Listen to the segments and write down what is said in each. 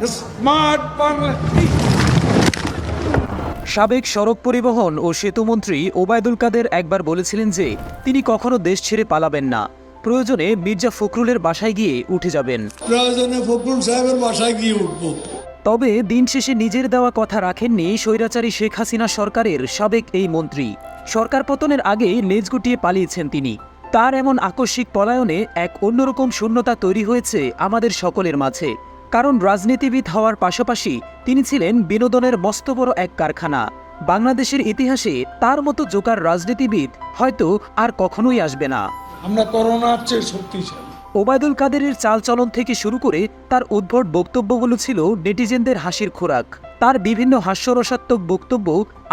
Smart Bangladesh. সাবেক সড়ক পরিবহন ও সেতুমন্ত্রী ওবায়দুল কাদের একবার বলেছিলেন যে তিনি কখনো দেশ ছেড়ে পালাবেন না, প্রয়োজনে মির্জা ফখরুলের বাসায় গিয়ে উঠে যাবেন। প্রয়োজনে ফখরুল সাহেবের বাসায় গিয়ে উঠবো। তবে দিন শেষে নিজের দেওয়া কথা রাখেননি স্বৈরাচারী শেখ হাসিনা সরকারের সাবেক এই মন্ত্রী। সরকার পতনের আগে লেজ গুটিয়ে পালিয়েছেন তিনি। তার এমন আকস্মিক পলায়নে এক অন্যরকম শূন্যতা তৈরি হয়েছে আমাদের সকলের মাঝে। কারণ রাজনীতিবিদ হওয়ার পাশাপাশি তিনি ছিলেন বিনোদনের মস্ত বড় এক কারখানা। বাংলাদেশের ইতিহাসে তার মতো জোকার রাজনীতিবিদ হয়তো আর কখনোই আসবে না। আমরা করোনার চেয়ে শক্তিশালী। ওবায়দুল কাদেরের চালচলন থেকে শুরু করে তার উদ্ভট বক্তব্যগুলো ছিল নেটিজেনদের হাসির খোরাক। তার বিভিন্ন হাস্যরসাত্মক বক্তব্য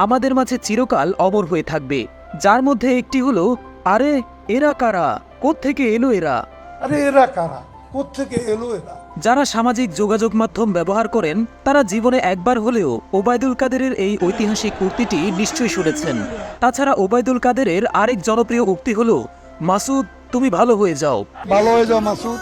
আমাদের মাঝে চিরকাল অমর হয়ে থাকবে। যার মধ্যে একটি হলো, আরে এরা কারা, কোত্থেকে এলো এরা। আরে এরা কারা, কোত্থেকে এলো এরা। যারা সামাজিক যোগাযোগ মাধ্যম ব্যবহার করেন তারা জীবনে একবার হলেও ওবায়দুল কাদেরের এই ঐতিহাসিক উক্তিটি নিশ্চয়ই শুনেছেন। তাছাড়া ওবায়দুল কাদেরের আরেক জনপ্রিয় উক্তি হলো, মাসুদ তুমি ভালো হয়ে যাও। ভালো হয়ে যাও মাসুদ।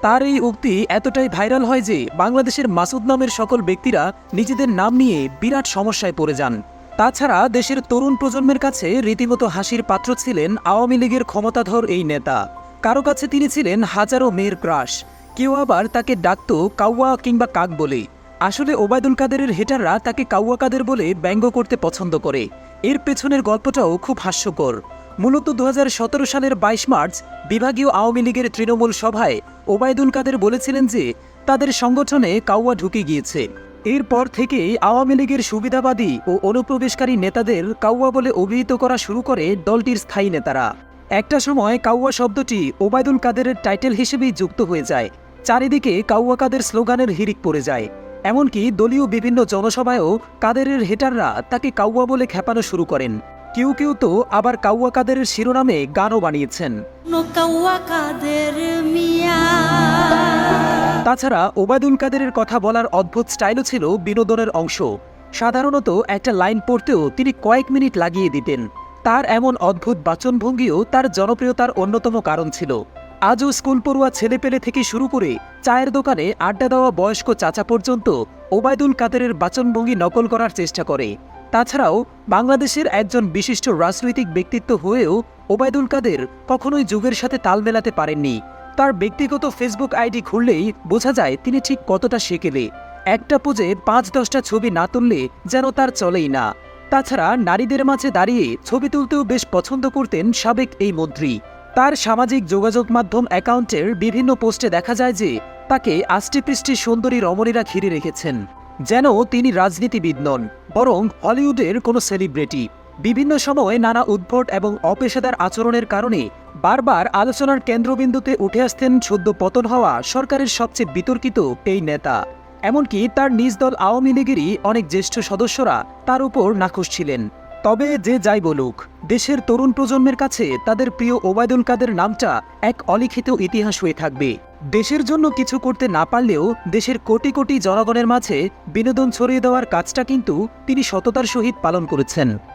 তার এই উক্তি এতটাই ভাইরাল হয় যে বাংলাদেশের মাসুদ নামের সকল ব্যক্তিরা নিজেদের নাম নিয়ে বিরাট সমস্যায় পড়ে যান। তাছাড়া দেশের তরুণ প্রজন্মের কাছে রীতিমতো হাসির পাত্র ছিলেন আওয়ামী লীগের ক্ষমতাধর এই নেতা। কারো কাছে তিনি ছিলেন হাজারো মেয়ের ক্রাশ, কেউ আবার তাকে ডাকত কাউয়া কিংবা কাক বলে। আসলে ওবায়দুল কাদেরের হেটাররা তাকে কাউয়া কাদের বলে ব্যঙ্গ করতে পছন্দ করে। এর পেছনের গল্পটাও খুব হাস্যকর। মূলত 2017 সালের 22 মার্চ বিভাগীয় আওয়ামী লীগের তৃণমূল সভায় ওবায়দুল কাদের বলেছিলেন যে তাদের সংগঠনে কাউয়া ঢুকে গিয়েছে। এরপর থেকেই আওয়ামী লীগের সুবিধাবাদী ও অনুপ্রবেশকারী নেতাদের কাউয়া বলে অভিহিত করা শুরু করে দলটির স্থায়ী নেতারা। একটা সময় কাউয়া শব্দটি ওবায়দুল কাদেরের টাইটেল হিসেবেই যুক্ত হয়ে যায়। চারিদিকে কাউয়া কাদের স্লোগানের হিড়িক পড়ে যায়। এমনকি দলীয় বিভিন্ন জনসভায়ও কাদেরের হেটাররা তাকে কাউয়া বলে খেপানো শুরু করেন। কেউ কেউ তো আবার কাউয়া কাদেরের শিরোনামে গানও বানিয়েছেন। তাছাড়া ওবায়দুল কাদেরের কথা বলার অদ্ভুত স্টাইলও ছিল বিনোদনের অংশ। সাধারণত একটা লাইন পড়তেও তিনি কয়েক মিনিট লাগিয়ে দিতেন। তার এমন অদ্ভুত বাচনভঙ্গিও তার জনপ্রিয়তার অন্যতম কারণ ছিল। আজও স্কুল পড়ুয়া ছেলেপেলে থেকে শুরু করে চায়ের দোকানে আড্ডা দেওয়া বয়স্ক চাচা পর্যন্ত ওবায়দুল কাদেরের বাচনভঙ্গি নকল করার চেষ্টা করে। তাছাড়াও বাংলাদেশের একজন বিশিষ্ট রাজনৈতিক ব্যক্তিত্ব হয়েও ওবায়দুল কাদের কখনোই যুগের সাথে তাল মেলাতে পারেননি। তার ব্যক্তিগত ফেসবুক আইডি খুললেই বোঝা যায় তিনি ঠিক কতটা সেকেলে। একটা পোজে 5-10টা ছবি না তুললে যেন তার চলেই না। তাছাড়া নারীদের মাঝে দাঁড়িয়ে ছবি তুলতেও বেশ পছন্দ করতেন সাবেক এই মন্ত্রী। তার সামাজিক যোগাযোগ মাধ্যম অ্যাকাউন্টের বিভিন্ন পোস্টে দেখা যায় যে তাকে আষ্টেপৃষ্ঠে সুন্দরী রমণীরা ঘিরে রেখেছেন, যেন তিনি রাজনীতিবিদ নন, বরং হলিউডের কোনো সেলিব্রিটি। বিভিন্ন সময়ে নানা উদ্ভট এবং অপেশাদার আচরণের কারণে বারবার আলোচনার কেন্দ্রবিন্দুতে উঠে আসতেন সদ্য পতন হওয়া সরকারের সবচেয়ে বিতর্কিত এই নেতা। এমনকি তার নিজ দল আওয়ামী লীগেরই অনেক জ্যেষ্ঠ সদস্যরা তার উপর নাখুশ ছিলেন। তবে যে যাই বলুক, দেশের তরুণ প্রজন্মের কাছে তাদের প্রিয় ওবায়দুল কাদের নামটা এক অলিখিত ইতিহাস হয়ে থাকবে। দেশের জন্য কিছু করতে না পারলেও দেশের কোটি কোটি জনগণের মাঝে বিনোদন ছড়িয়ে দেওয়ার কাজটা কিন্তু তিনি সততার সহিত পালন করেছেন।